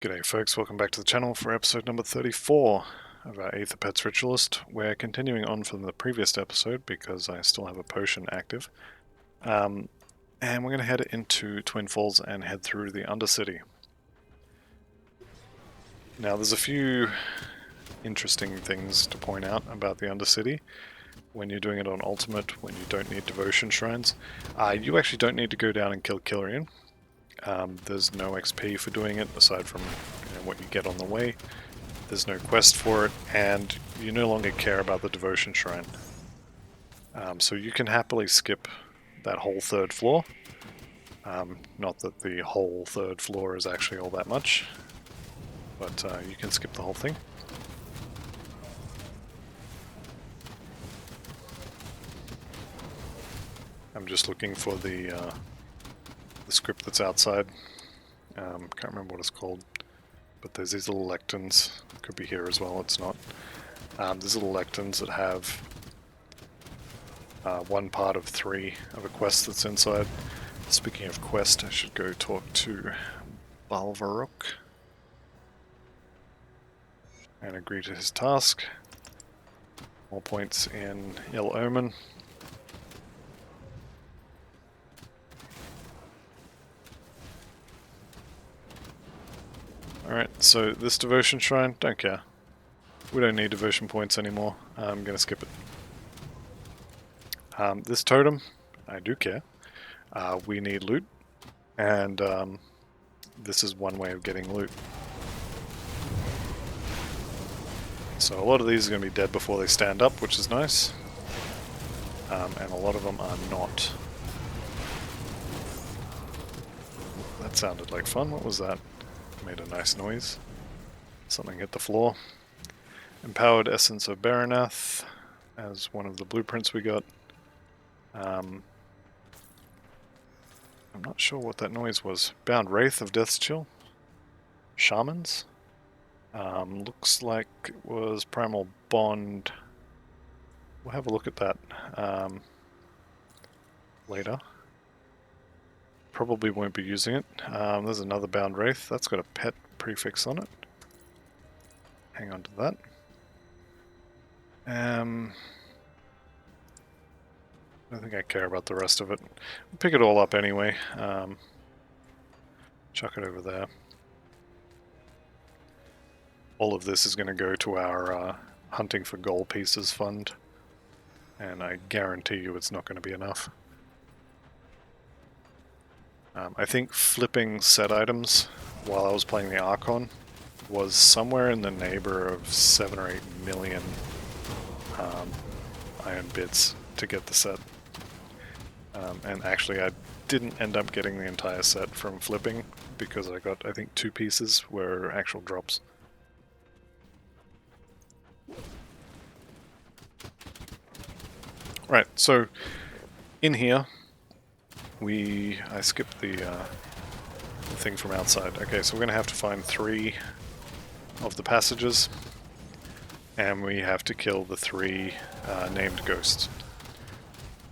G'day folks, welcome back to the channel for episode number 34 of our Aether Pets Ritualist. We're continuing on from the previous episode because I still have a potion active. And we're going to head into Twin Falls and head through the Undercity. Now there's a few interesting things to point out about the Undercity. When you're doing it on Ultimate, when you don't need devotion shrines, you actually don't need to go down and kill Kilrian. There's no XP for doing it aside from what you get on the way. There's no quest for it, and you no longer care about the devotion shrine. So you can happily skip that whole third floor. Not that the whole third floor is actually all that much, but you can skip the whole thing. I'm just looking for the script that's outside. Can't remember what it's called, but there's these little lectins. It could be here as well, it's not. There's little lectins that have one part of 3 of a quest that's inside. Speaking of quest, I should go talk to Balvaruk and agree to his task. More points in Ill Omen. Alright, so this devotion shrine, don't care. We don't need devotion points anymore. I'm gonna skip it. This totem, I do care. We need loot, and this is one way of getting loot. So a lot of these are going to be dead before they stand up, which is nice. And a lot of them are not. That sounded like fun. What was that? Made a nice noise. Something hit the floor. Empowered Essence of Baranath as one of the blueprints we got. I'm not sure what that noise was. Bound Wraith of Death's Chill? Shamans? Looks like it was Primal Bond. We'll have a look at that later. Probably won't be using it. There's another Bound Wraith. That's got a pet prefix on it. Hang on to that. I don't think I care about the rest of it. We'll pick it all up anyway. Chuck it over there. All of this is going to go to our Hunting for Gold Pieces fund. And I guarantee you it's not going to be enough. I think flipping set items while I was playing the Archon was somewhere in the neighbor of 7 or 8 million iron bits to get the set. And actually I didn't end up getting the entire set from flipping because I got, I think, 2 pieces were actual drops. Right, so in here I skipped the thing from outside. Okay, so we're going to have to find 3 of the passages, and we have to kill the 3 named ghosts.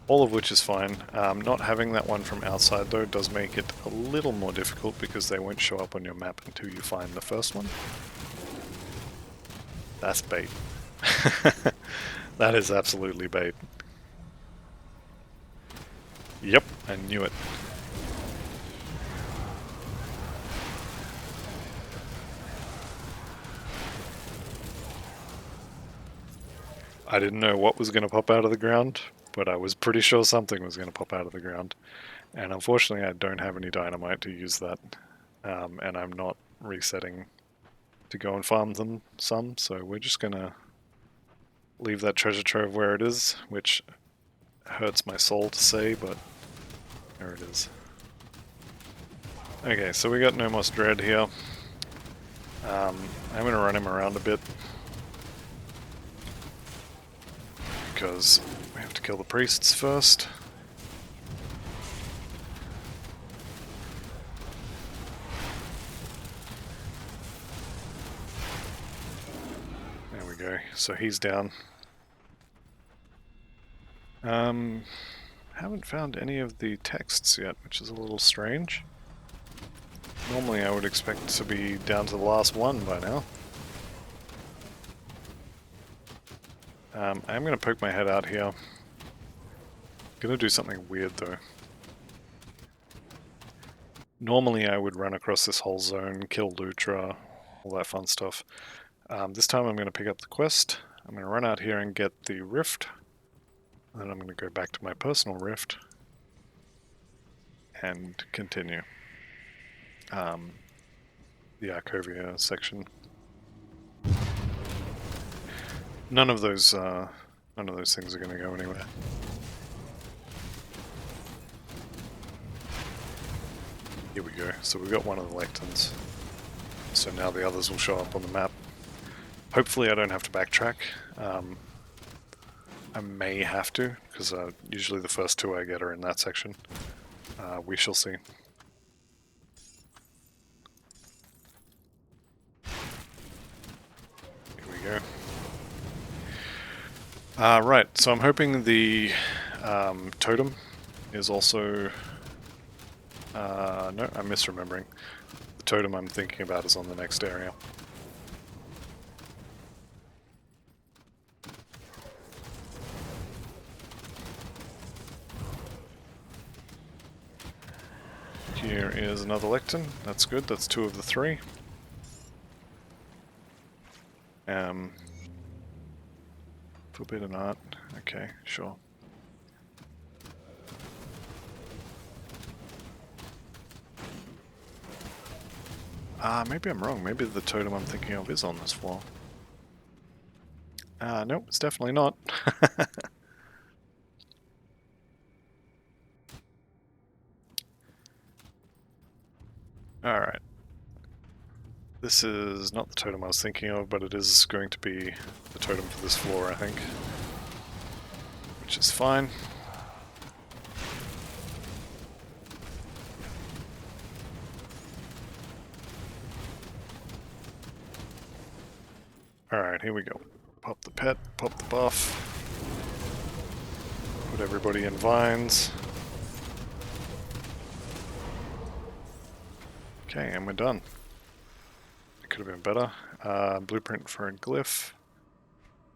All of which is fine. Not having that one from outside though does make it a little more difficult because they won't show up on your map until you find the first one. That's bait. That is absolutely bait. Yep, I knew it. I didn't know what was going to pop out of the ground, but I was pretty sure something was going to pop out of the ground. And unfortunately I don't have any dynamite to use that. And I'm not resetting to go and farm them some, so we're just going to leave that treasure trove where it is, which hurts my soul to say, but there it is. Okay, so we got Nomos Dread here. I'm going to run him around a bit because we have to kill the priests first. There we go, so he's down. Haven't found any of the texts yet, which is a little strange. Normally I would expect to be down to the last one by now. I'm going to poke my head out here. Going to do something weird though. Normally I would run across this whole zone, kill Lutra, all that fun stuff. This time I'm going to pick up the quest. I'm going to run out here and get the rift. And then I'm going to go back to my personal rift and continue the Arkovian section. None of those things are going to go anywhere. Here we go. So we've got one of the lectins. So now the others will show up on the map. Hopefully I don't have to backtrack. I may have to, because usually the first two I get are in that section. We shall see. Here we go. Right, so I'm hoping the totem is also... no, I'm misremembering. The totem I'm thinking about is on the next area. Here is another lectin. That's good. That's 2 of the 3. Forbidden art. Okay, sure. Maybe I'm wrong. Maybe the totem I'm thinking of is on this floor. Nope, it's definitely not. Alright. This is not the totem I was thinking of, but it is going to be the totem for this floor, I think. Which is fine. Alright, here we go. Pop the pet, pop the buff. Put everybody in vines. Okay, and we're done. It could have been better. Blueprint for a glyph.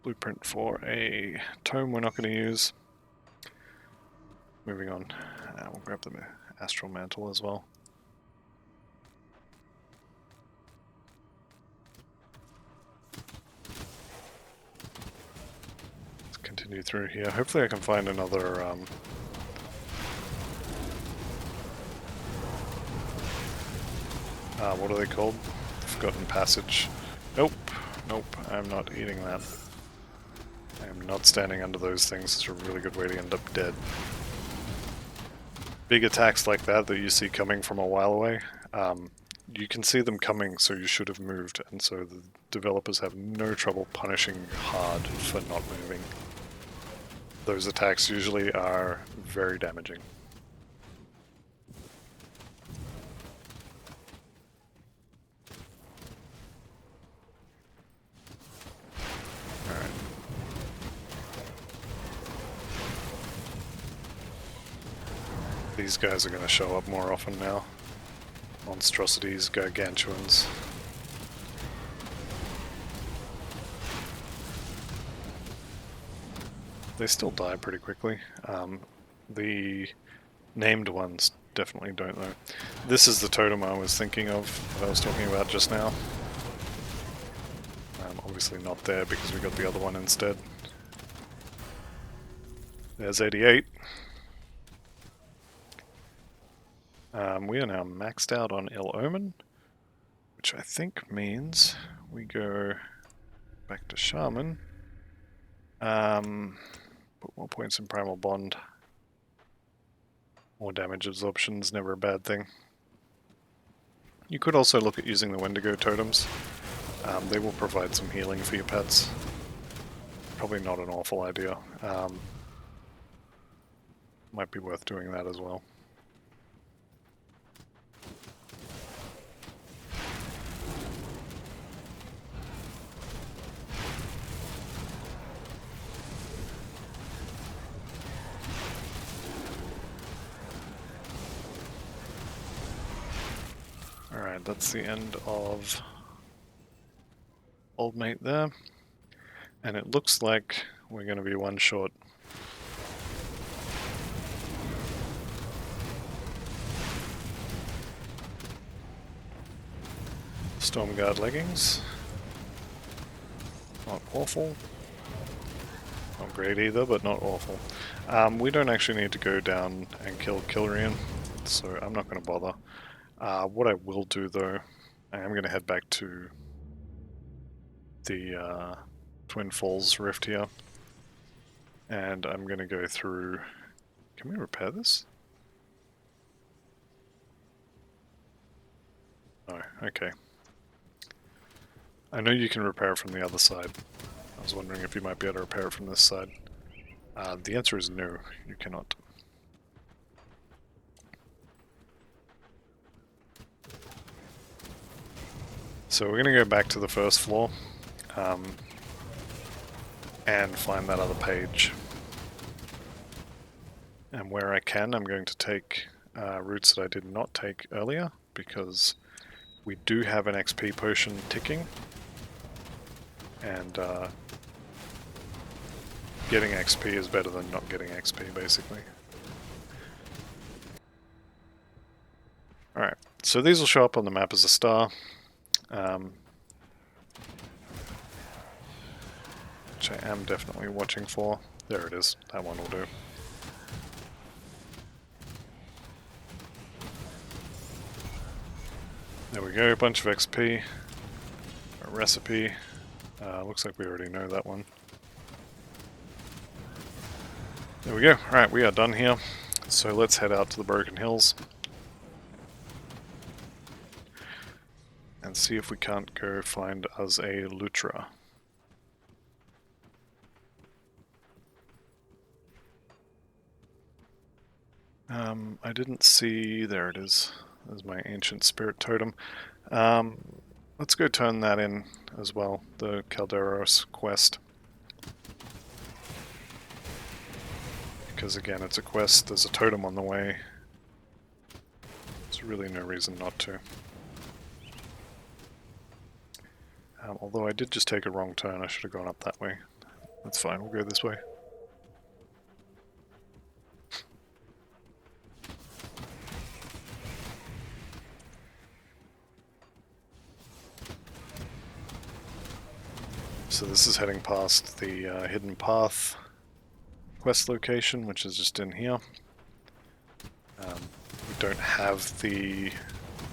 Blueprint for a tome we're not going to use. Moving on. We'll grab the astral mantle as well. Let's continue through here. Hopefully I can find another... what are they called? Forgotten Passage. Nope. Nope. I'm not eating that. I am not standing under those things. It's a really good way to end up dead. Big attacks like that you see coming from a while away, you can see them coming, so you should have moved, and so the developers have no trouble punishing hard for not moving. Those attacks usually are very damaging. These guys are going to show up more often now. Monstrosities, gargantuans. They still die pretty quickly. The named ones definitely don't though. This is the totem I was thinking of, that I was talking about just now. Obviously not there because we got the other one instead. There's 88. We are now maxed out on Ill Omen, which I think means we go back to Shaman. Put more points in Primal Bond. More damage absorption is never a bad thing. You could also look at using the Wendigo totems. They will provide some healing for your pets. Probably not an awful idea. Might be worth doing that as well. that's the end of Old Mate there. And it looks like we're going to be one short. Stormguard leggings. Not awful. Not great either, but not awful. We don't actually need to go down and kill Kilrian, so I'm not going to bother. What I will do though, I am going to head back to the Twin Falls Rift here, and I'm going to go through... Can we repair this? Oh, okay. I know you can repair it from the other side. I was wondering if you might be able to repair it from this side. The answer is no, you cannot. So we're going to go back to the first floor and find that other page. And where I can, I'm going to take routes that I did not take earlier, because we do have an XP potion ticking, and getting XP is better than not getting XP, basically. Alright, so these will show up on the map as a star. Which I am definitely watching for. There it is, that one will do. There we go, a bunch of XP. A recipe. Looks like we already know that one. There we go. Alright, we are done here. So let's head out to the Broken Hills. And see if we can't go find us a Lutra. I didn't see... There it is. There's my ancient spirit totem. Let's go turn that in as well, the Calderos quest. Because again, it's a quest, there's a totem on the way. There's really no reason not to. Although I did just take a wrong turn, I should have gone up that way. That's fine, we'll go this way. So this is heading past the Hidden Path quest location, which is just in here. We don't have the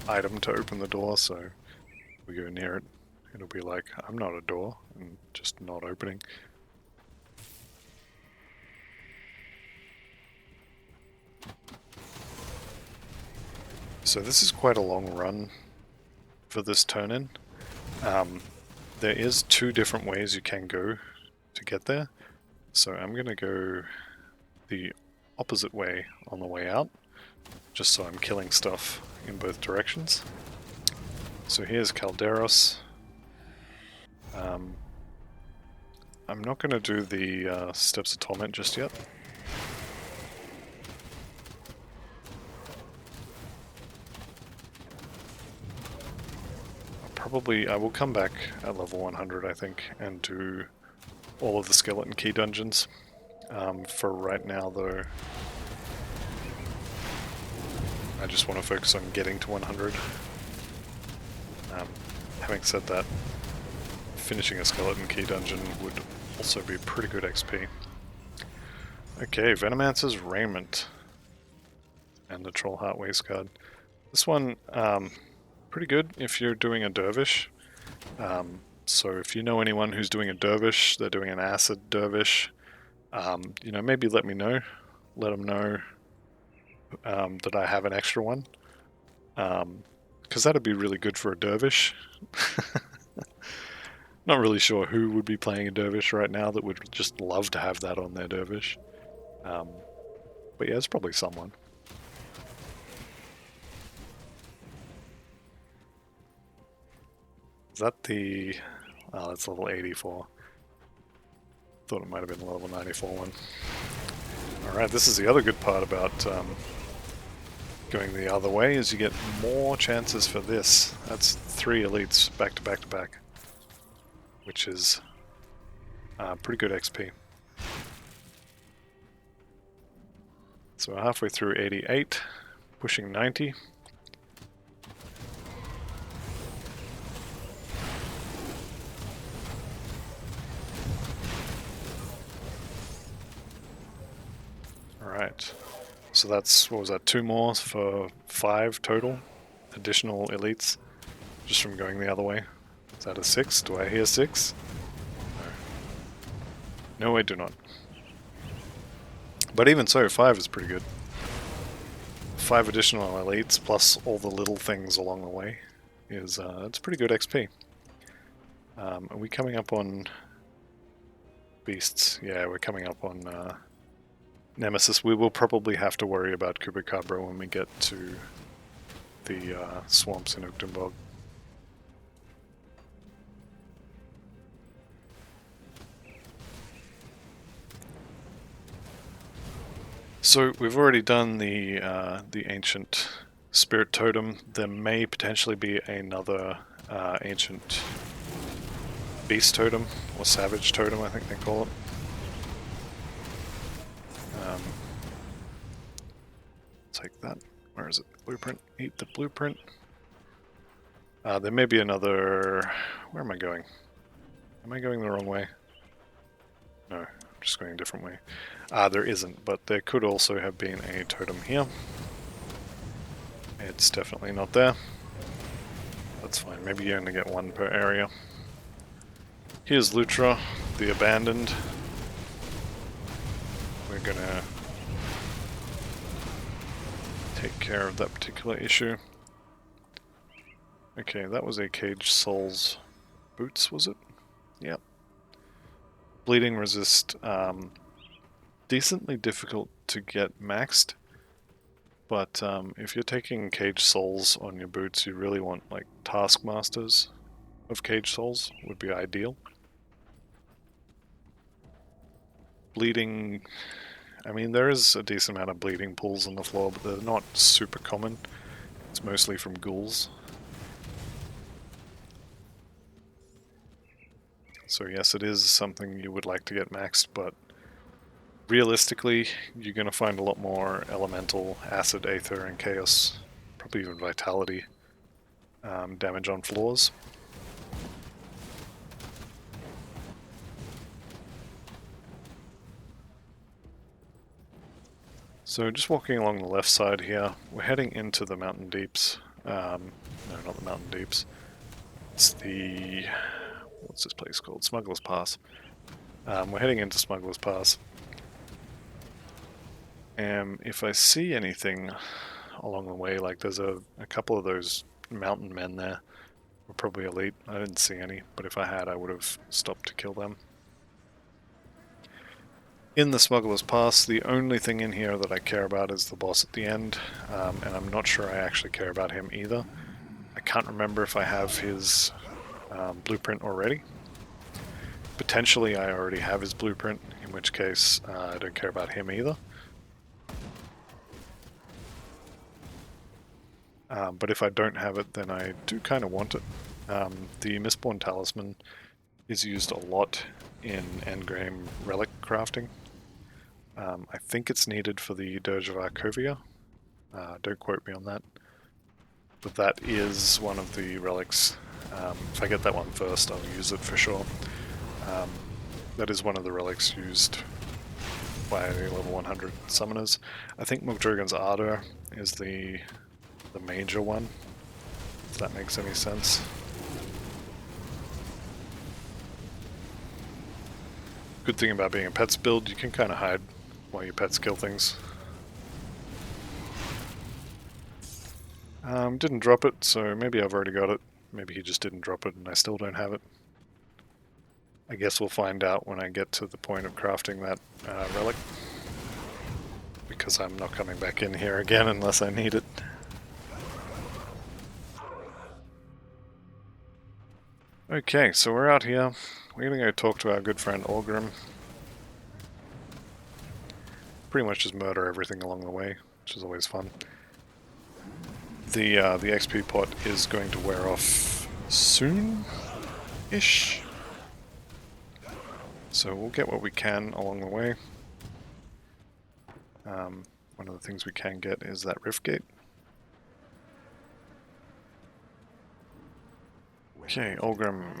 item to open the door, so if we go near it, it'll be like, I'm not a door, and just not opening. So this is quite a long run for this turn-in. There is two different ways you can go to get there. So I'm going to go the opposite way on the way out, just so I'm killing stuff in both directions. So here's Calderos. I'm not going to do the Steps of Torment just yet. I will come back at level 100, I think, and do all of the skeleton key dungeons. For right now, though, I just want to focus on getting to 100. Having said that, finishing a skeleton key dungeon would also be pretty good XP. Okay, Venomancer's Raiment and the Trollheart Waistguard. This one, pretty good if you're doing a dervish. So if you know anyone who's doing a dervish, they're doing an acid dervish, you know, maybe let me know. Let them know that I have an extra one. Because that'd be really good for a dervish. Not really sure who would be playing a dervish right now that would just love to have that on their dervish. But yeah, it's probably someone. Is that the... Oh, that's level 84. Thought it might have been the level 94 one. Alright, this is the other good part about going the other way is you get more chances for this. That's 3 elites back to back to back, which is pretty good XP. So we're halfway through 88, pushing 90. Alright, so that's, what was that, 2 more for 5 total additional elites, just from going the other way. Is that a 6? Do I hear 6? No. No, I do not. But even so, 5 is pretty good. 5 additional elites plus all the little things along the way is it's pretty good XP. Are we coming up on beasts? Yeah, we're coming up on Nemesis. We will probably have to worry about Chupacabra when we get to the swamps in Uchtdembog. So we've already done the ancient spirit totem. There may potentially be another ancient beast totem, or savage totem I think they call it. Take that. Where is it? Blueprint. Eat the blueprint. There may be another... Where am I going? Am I going the wrong way? No, I'm just going a different way. There isn't, but there could also have been a totem here. It's definitely not there. That's fine, maybe you only get 1 per area. Here's Lutra, the Abandoned. We're gonna take care of that particular issue. Okay, that was a Cage Soul's boots, was it? Yep. Bleeding resist, decently difficult to get maxed, but if you're taking Cage Souls on your boots, you really want like Taskmasters of Cage Souls would be ideal. Bleeding, I mean there is a decent amount of bleeding pools on the floor, but they're not super common. It's mostly from ghouls. So yes, it is something you would like to get maxed, but realistically, you're going to find a lot more elemental, acid, aether, and chaos, probably even vitality damage on floors. So just walking along the left side here, we're heading into the mountain deeps. No, not the mountain deeps. It's the... what's this place called? Smuggler's Pass. We're heading into Smuggler's Pass. If I see anything along the way, like there's a couple of those mountain men there, were probably elite. I didn't see any, but if I had, I would have stopped to kill them. In the Smuggler's Pass, the only thing in here that I care about is the boss at the end, and I'm not sure I actually care about him either. I can't remember if I have his blueprint already. Potentially I already have his blueprint, in which case I don't care about him either. But if I don't have it, then I do kind of want it. The Mistborn Talisman is used a lot in endgame relic crafting. I think it's needed for the Dirge of Arkovia. Don't quote me on that. But that is one of the relics. If I get that one first, I'll use it for sure. That is one of the relics used by level 100 summoners. I think Mugdragon's Ardor is the major one, if that makes any sense. Good thing about being a pets build, you can kind of hide while your pets kill things. Didn't drop it, so maybe I've already got it. Maybe he just didn't drop it and I still don't have it. I guess we'll find out when I get to the point of crafting that relic. Because I'm not coming back in here again unless I need it. Okay, so we're out here. We're gonna go talk to our good friend Orgrim. Pretty much just murder everything along the way, which is always fun. the XP pot is going to wear off soon-ish. So we'll get what we can along the way. One of the things we can get is that rift gate. Okay, Olgrim,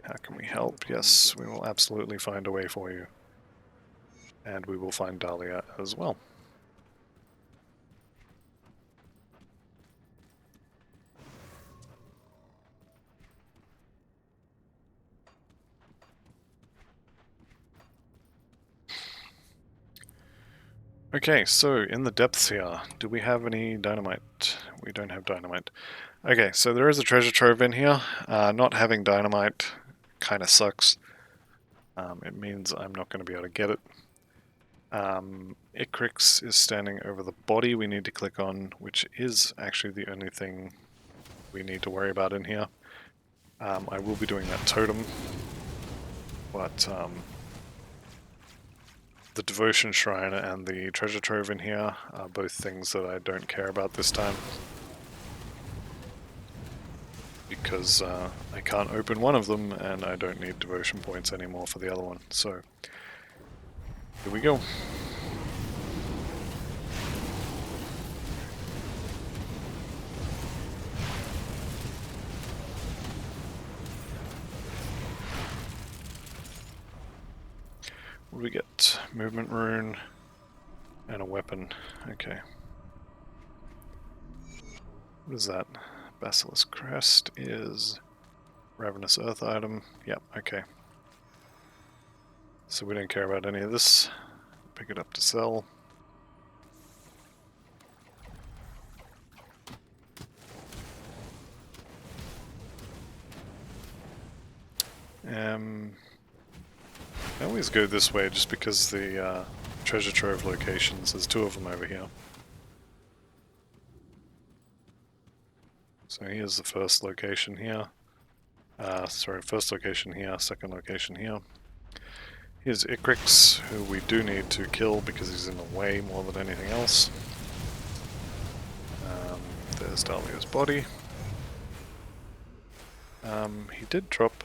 how can we help? Yes, we will absolutely find a way for you. And we will find Dahlia as well. Okay, so in the depths here, do we have any dynamite? We don't have dynamite. Okay, so there is a treasure trove in here. Not having dynamite kind of sucks. It means I'm not going to be able to get it. Icrix is standing over the body we need to click on, which is actually the only thing we need to worry about in here. I will be doing that totem, but the devotion shrine and the treasure trove in here are both things that I don't care about this time, because I can't open one of them and I don't need devotion points anymore for the other one. So here we go. What do we get? Movement rune and a weapon. Okay. What is that? Basilisk Crest is Ravenous Earth item. Yep, okay. So we don't care about any of this. Pick it up to sell. I always go this way just because the treasure trove locations, there's two of them over here. So here's the first location here. First location here, second location here. Here's Icrix, who we do need to kill because he's in the way more than anything else. There's Dahlia's body. He did drop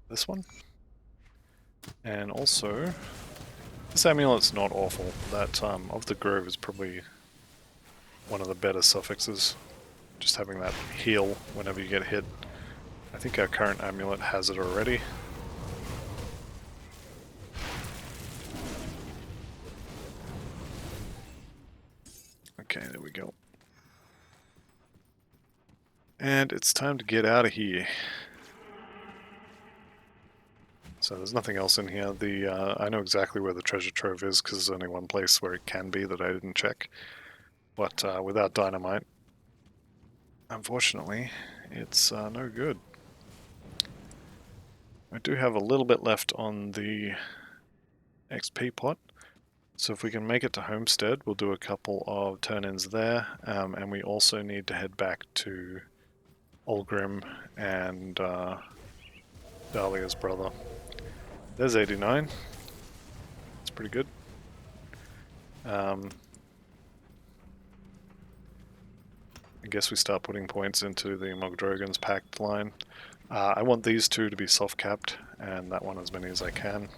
this one. And also, this amulet's not awful. That of the Grove is probably one of the better suffixes. Just having that heal whenever you get hit. I think our current amulet has it already. Okay, there we go. And it's time to get out of here. So there's nothing else in here. I know exactly where the treasure trove is because there's only one place where it can be that I didn't check. But without dynamite, unfortunately, it's no good. I do have a little bit left on the XP pot. So if we can make it to Homestead, we'll do a couple of turn-ins there. And we also need to head back to Olgrim and Dahlia's brother. There's 89. That's pretty good. I guess we start putting points into the Mogdrogan's Pact line. I want these two to be soft-capped, and that one as many as I can.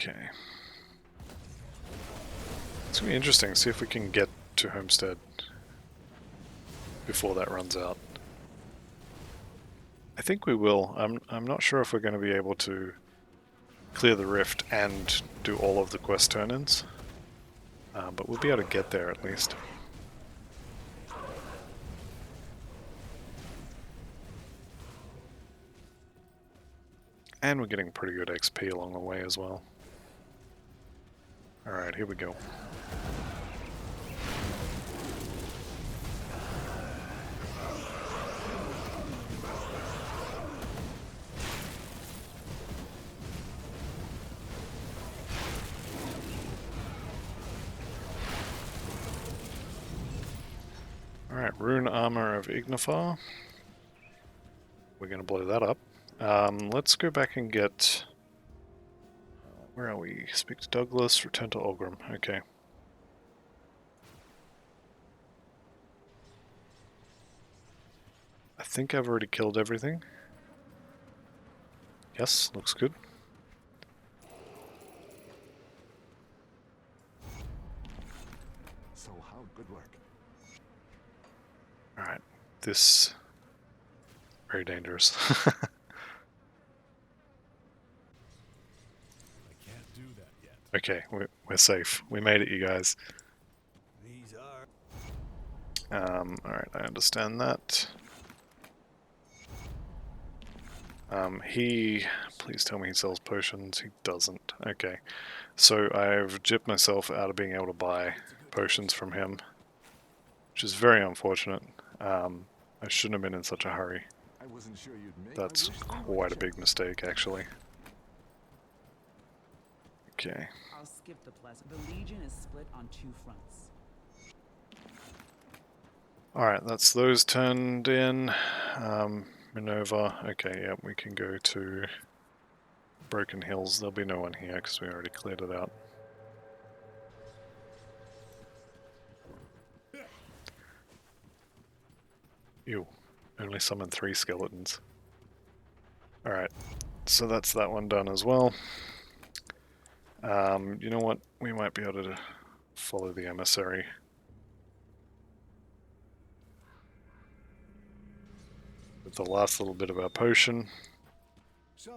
Okay. It's going to be interesting, see if we can get to Homestead before that runs out. I think we will. I'm not sure if we're going to be able to clear the rift and do all of the quest turn-ins, but we'll be able to get there at least. And we're getting pretty good XP along the way as well. Alright, here we go. Alright, Rune Armor of Ignifar. We're going to blow that up. Let's go back and get... where are we? Speak to Douglas, return to Olgrim. Okay. I think I've already killed everything. Yes, looks good. So how good work. Alright, this... very dangerous. I can't do that yet. Okay, we're safe. We made it, you guys. These are... Alright, I understand that. He... please tell me he sells potions. He doesn't. Okay. So I've gypped myself out of being able to buy potions from him, which is very unfortunate. I shouldn't have been in such a hurry. I wasn't sure you'd make. That's quite a big mistake, actually. Okay. I'll skip the pleasant. The Legion is split on 2 fronts. Alright, that's those turned in. Minerva. Okay, yeah, we can go to Broken Hills. There'll be no one here because we already cleared it out. Ew. Only summon 3 skeletons. Alright, so that's that one done as well. You know what? We might be able to follow the emissary. With the last little bit of our potion. So,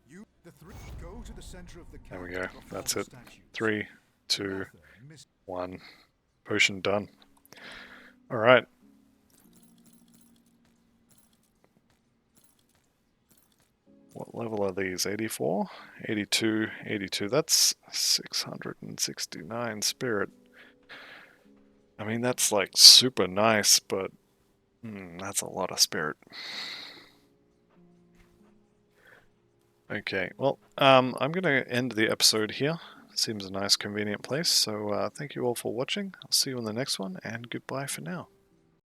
you the 3 go to the center of the There we go. That's it. statue. 3, 2, 1. Potion done. Alright. What level are these? 84? 82, 82. That's 669 spirit. I mean, that's like super nice, but that's a lot of spirit. Okay, well, I'm going to end the episode here. Seems a nice, convenient place. So thank you all for watching. I'll see you in the next one, and goodbye for now.